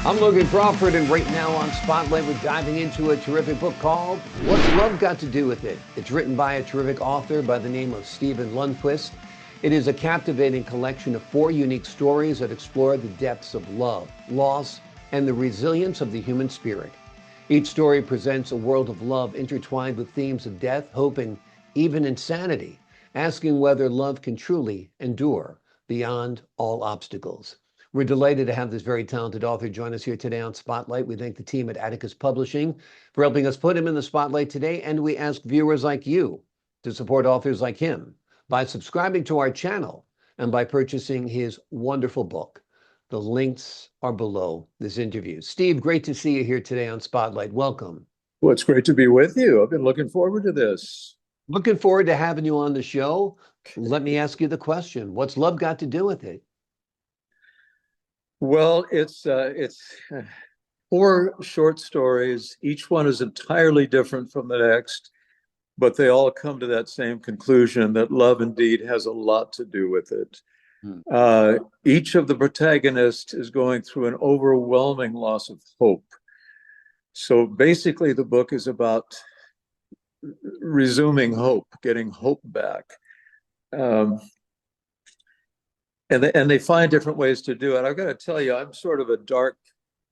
I'm Logan Crawford, and right now on Spotlight, we're diving into a terrific book called What's Love Got to Do with It? It's written by a terrific author by the name of Steven Lundquist. It is a captivating collection of 4 unique stories that explore the depths of love, loss, and the resilience of the human spirit. Each story presents a world of love intertwined with themes of death, hope, and even insanity, asking whether love can truly endure beyond all obstacles. We're delighted to have this very talented author join us here today on Spotlight. We thank the team at Atticus Publishing for helping us put him in the spotlight today, and we ask viewers like you to support authors like him by subscribing to our channel and by purchasing his wonderful book. The links are below this interview. Steve, great to see you here today on Spotlight. Welcome. Well, it's great to be with you. I've been looking forward to this. Looking forward to having you on the show. Let me ask you the question. What's love got to do with it? Well, it's 4 short stories. Each one is entirely different from the next, but they all come to that same conclusion that love indeed has a lot to do with it. Each of the protagonists is going through an overwhelming loss of hope. So basically, the book is about resuming hope, getting hope back. And they find different ways to do it. I've got to tell you, I'm sort of a dark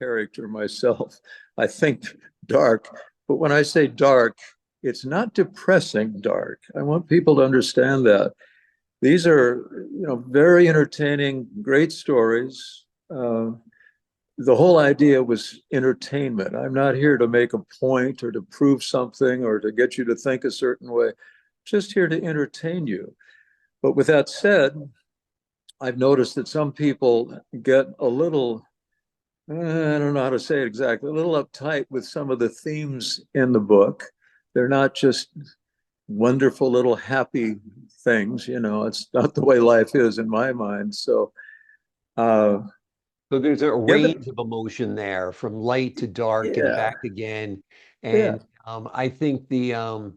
character myself. I think dark, but when I say dark, it's not depressing dark. I want people to understand that. These are, very entertaining, great stories. The whole idea was entertainment. I'm not here to make a point or to prove something or to get you to think a certain way. Just here to entertain you. But with that said, I've noticed that some people get a little, I don't know how to say it exactly, a little uptight with some of the themes in the book. They're not just wonderful little happy things, it's not the way life is in my mind. So there's a range of emotion there, from light to dark and yeah, back again. yeah. And I think the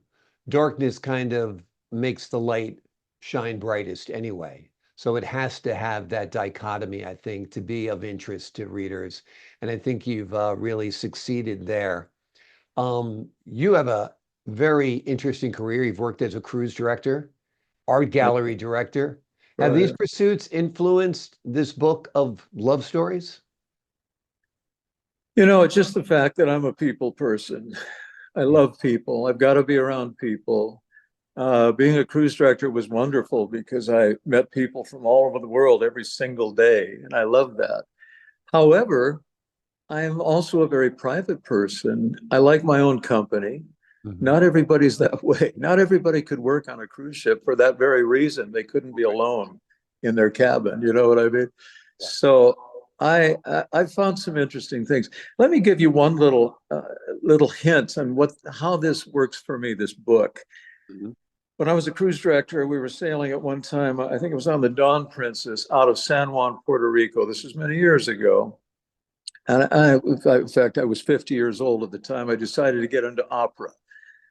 darkness kind of makes the light shine brightest anyway. So it has to have that dichotomy, I think, to be of interest to readers. And I think you've really succeeded there. You have a very interesting career. You've worked as a cruise director, art gallery director. Have these Right. pursuits influenced this book of love stories? It's just the fact that I'm a people person. I love people. I've got to be around people. Being a cruise director was wonderful because I met people from all over the world every single day, and I love that. However, I'm also a very private person. I like my own company. Not everybody's that way. Not everybody could work on a cruise ship for that very reason. They couldn't be alone in their cabin. You know what I mean? Yeah. So I found some interesting things. Let me give you one little hint on how this works for me. This book. Mhm. When I was a cruise director, we were sailing at one time. I think it was on the Dawn Princess out of San Juan, Puerto Rico. This was many years ago. And in fact, I was 50 years old at the time. I decided to get into opera.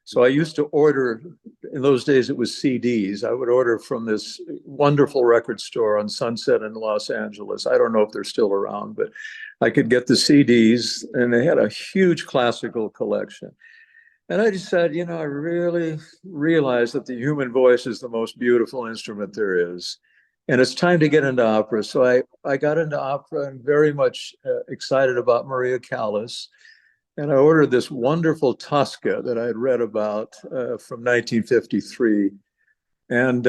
So I used to order, in those days it was CDs. I would order from this wonderful record store on Sunset in Los Angeles. I don't know if they're still around, but I could get the CDs, and they had a huge classical collection. And I decided, I really realized that the human voice is the most beautiful instrument there is. And it's time to get into opera. So I got into opera and very much excited about Maria Callas. And I ordered this wonderful Tosca that I had read about from 1953. And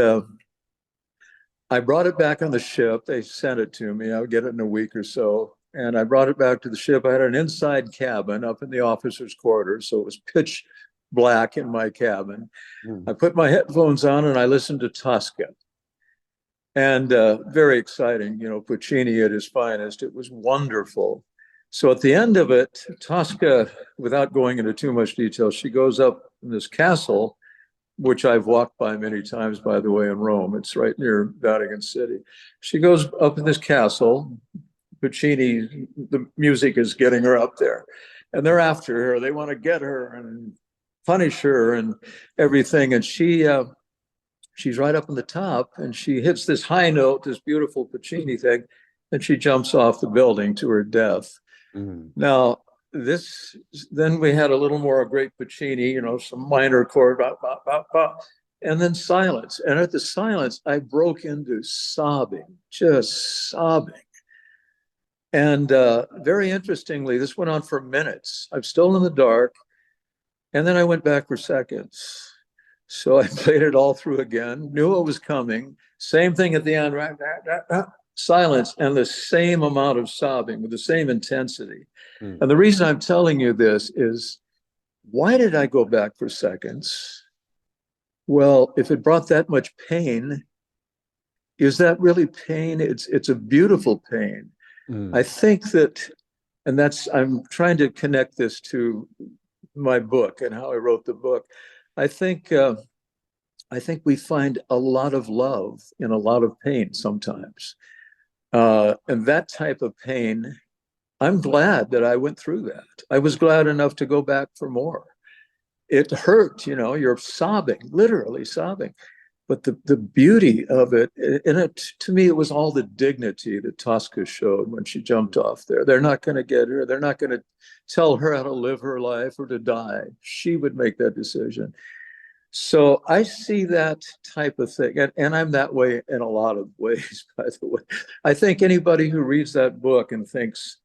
I brought it back on the ship. They sent it to me. I would get it in a week or so. And I brought it back to the ship. I had an inside cabin up in the officers' quarters. So it was pitch black in my cabin. I put my headphones on and I listened to Tosca. And very exciting, Puccini at his finest. It was wonderful. So at the end of it, Tosca, without going into too much detail, she goes up in this castle, which I've walked by many times, by the way, in Rome. It's right near Vatican City. She goes up in this castle. Puccini, the music is getting her up there. And they're after her. They want to get her and punish her and everything. And she's right up on the top, and she hits this high note, this beautiful Puccini thing, and she jumps off the building to her death. Mm. Now, then we had a little more great Puccini, some minor chord, bah, bah, bah, bah, and then silence. And at the silence, I broke into sobbing, just sobbing. And very interestingly, this went on for minutes. I'm still in the dark. And then I went back for seconds. So I played it all through again, knew it was coming. Same thing at the end, right? Silence and the same amount of sobbing with the same intensity. Mm. And the reason I'm telling you this is, why did I go back for seconds? Well, if it brought that much pain, is that really pain? It's a beautiful pain. Mm. I think that, and I'm trying to connect this to my book and how I wrote the book. I think we find a lot of love in a lot of pain sometimes. And that type of pain, I'm glad that I went through that. I was glad enough to go back for more. It hurt, you're sobbing, literally sobbing. But the beauty of it, and to me, it was all the dignity that Tosca showed when she jumped off there. They're not going to get her. They're not going to tell her how to live her life or to die. She would make that decision. So I see that type of thing. And I'm that way in a lot of ways, by the way. I think anybody who reads that book and thinks,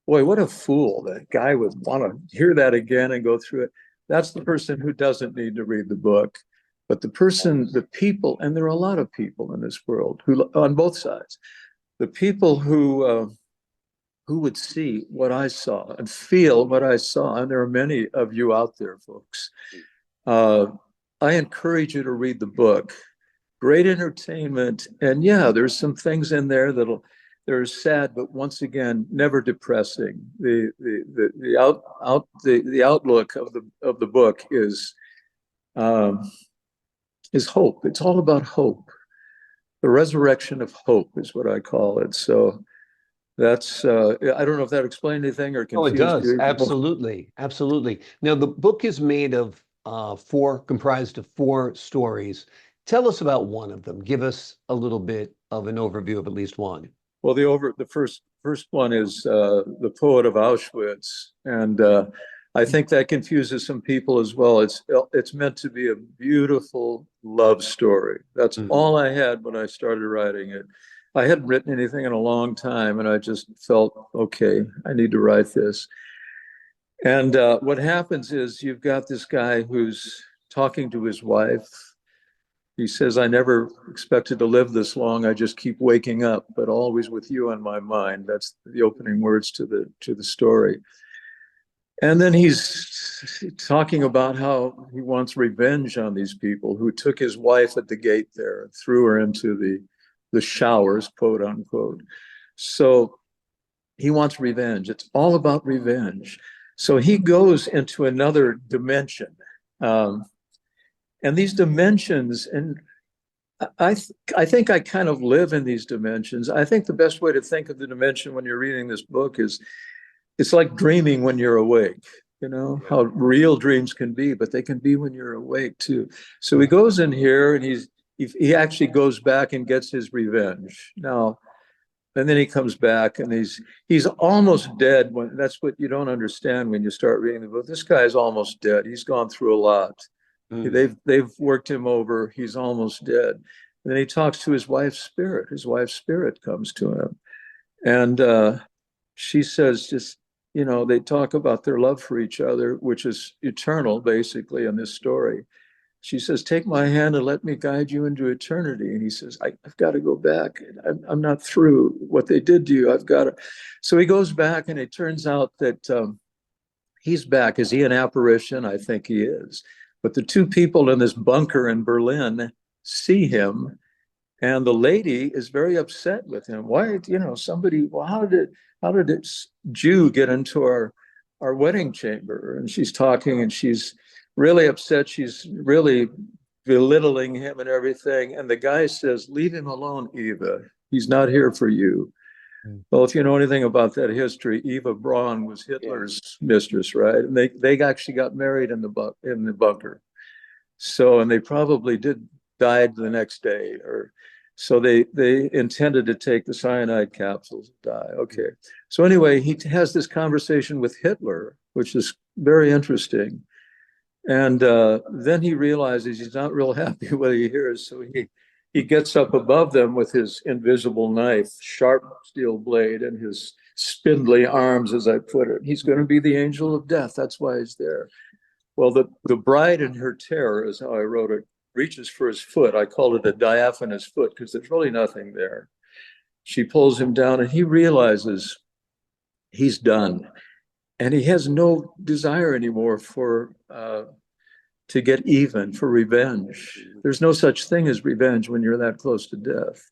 boy, what a fool, that guy would want to hear that again and go through it. That's the person who doesn't need to read the book. But the people, and there are a lot of people in this world who, on both sides, the people who would see what I saw and feel what I saw, and there are many of you out there, folks. I encourage you to read the book. Great entertainment, and yeah, there's some things in there they're sad, but once again, never depressing. The outlook of the book is hope. It's all about hope. The resurrection of hope is what I call it. So that's I don't know if that explained anything or Oh, it confused does. you. Absolutely. Absolutely. Now, the book is made of comprised of four stories. Tell us about one of them. Give us a little bit of an overview of at least one. Well, the first one is the poet of Auschwitz, and I think that confuses some people as well. It's meant to be a beautiful love story. That's Mm. all I had when I started writing it. I hadn't written anything in a long time, and I just felt, okay, I need to write this. And what happens is you've got this guy who's talking to his wife. He says, I never expected to live this long. I just keep waking up, but always with you on my mind. That's the opening words to the story. And then he's talking about how he wants revenge on these people who took his wife at the gate there and threw her into the showers, quote unquote. So he wants revenge. It's all about revenge. So he goes into another dimension. And these dimensions, and I think I kind of live in these dimensions. I think the best way to think of the dimension when you're reading this book is it's like dreaming when you're awake. How real dreams can be, but they can be when you're awake too. So he goes in here and he actually goes back and gets his revenge. Now, and then he comes back and he's almost dead. That's what you don't understand when you start reading the book. This guy's almost dead. He's gone through a lot. Mm. They've worked him over. He's almost dead. And then he talks to his wife's spirit. His wife's spirit comes to him. And she says, they talk about their love for each other, which is eternal, basically, in this story. She says, take my hand and let me guide you into eternity. And he says, I've got to go back. I'm not through what they did to you. I've got to. So he goes back, and it turns out that he's back. Is he an apparition? I think he is. But the two people in this bunker in Berlin see him, and the lady is very upset with him. Why, somebody, well, how did this Jew get into our wedding chamber? And she's talking, and she's really upset. She's really belittling him and everything. And the guy says, leave him alone, Eva. He's not here for you. Well, if you know anything about that history, Eva Braun was Hitler's mistress, right? And they actually got married in the bunker. So, and they probably died the next day. So they intended to take the cyanide capsules and die. Okay. So anyway, he has this conversation with Hitler, which is very interesting. And then he realizes he's not real happy what he hears. So he gets up above them with his invisible knife, sharp steel blade, and his spindly arms, as I put it. He's going to be the angel of death. That's why he's there. Well, the bride in her terror is how I wrote it, reaches for his foot. I called it a diaphanous foot because there's really nothing there. She pulls him down and he realizes he's done. And he has no desire anymore to get even, for revenge. There's no such thing as revenge when you're that close to death.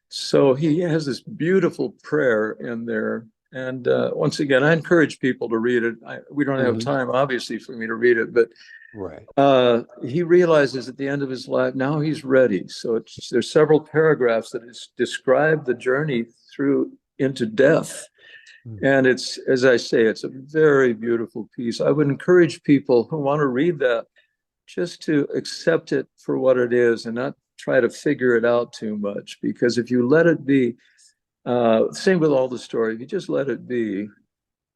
So he has this beautiful prayer in there. And once again, I encourage people to read it. We don't have time, obviously, for me to read it, but he realizes at the end of his life, now he's ready. So there's several paragraphs that describe the journey through into death. And it's, as I say, it's a very beautiful piece. I would encourage people who want to read that just to accept it for what it is and not try to figure it out too much. Because if you let it be, same with all the story, if you just let it be,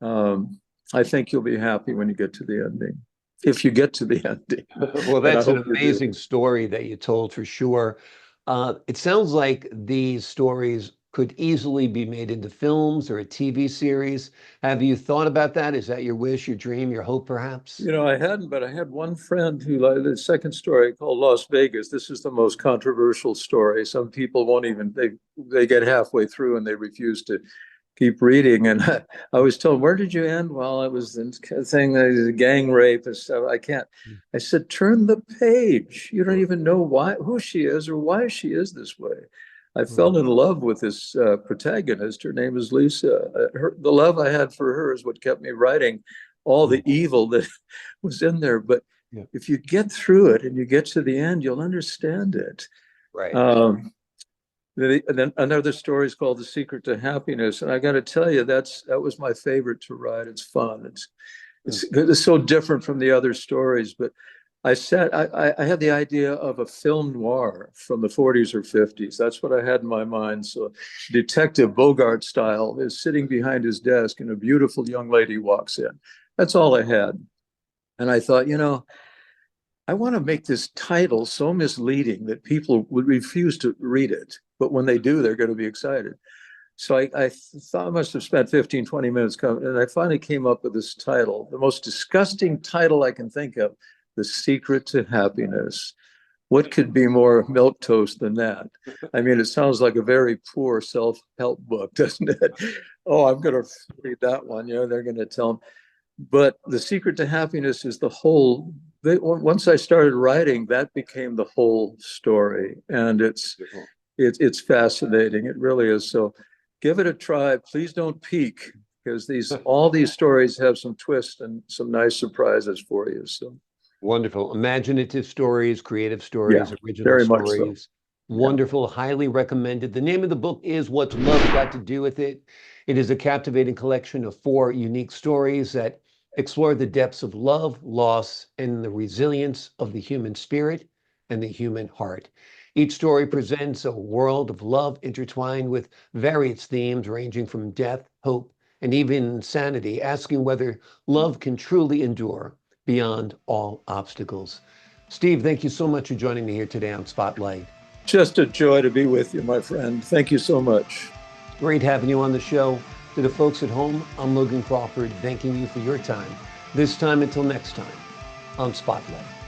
I think you'll be happy when you get to the ending. If you get to the ending. Well, that's an amazing story that you told, for sure. It sounds like these stories could easily be made into films or a TV series. Have you thought about that? Is that your wish, your dream, your hope, perhaps? You know, I hadn't, but I had one friend who liked the second story called Las Vegas. This is the most controversial story. Some people won't even, they get halfway through and they refuse to keep reading. And I was told, where did you end? Well, I was saying that he's a gang rape and stuff. I can't. I said, turn the page. You don't even know who she is or why she is this way. I fell in love with this protagonist. Her name is Lisa. The love I had for her is what kept me writing all the evil that was in there. But if you get through it and you get to the end, you'll understand it. Right. Then another story is called The Secret to Happiness. And I got to tell you, that was my favorite to write. It's fun. It's so different from the other stories, but I had the idea of a film noir from the 40s or 50s. That's what I had in my mind. So Detective Bogart style is sitting behind his desk and a beautiful young lady walks in. That's all I had. And I thought, you know, I want to make this title so misleading that people would refuse to read it. But when they do, they're going to be excited. So I thought I must have spent 15, 20 minutes coming, and I finally came up with this title, the most disgusting title I can think of. The Secret to Happiness. What could be more milquetoast than that? I mean, it sounds like a very poor self-help book, doesn't it? Oh, I'm going to read that one. You know, they're going to tell them. But The Secret to Happiness is the whole. Once I started writing, that became the whole story, and it's fascinating. It really is. So, give it a try. Please don't peek, because all these stories have some twists and some nice surprises for you. So. Wonderful. Imaginative stories, creative stories, original very much stories. So. Wonderful, highly recommended. The name of the book is What's Love Got to Do with It? It is a captivating collection of 4 unique stories that explore the depths of love, loss, and the resilience of the human spirit and the human heart. Each story presents a world of love intertwined with various themes ranging from death, hope, and even insanity, asking whether love can truly endure beyond all obstacles. Steve, thank you so much for joining me here today on Spotlight. Just a joy to be with you, my friend. Thank you so much. Great having you on the show. To the folks at home, I'm Logan Crawford, thanking you for your time. This time until next time on Spotlight.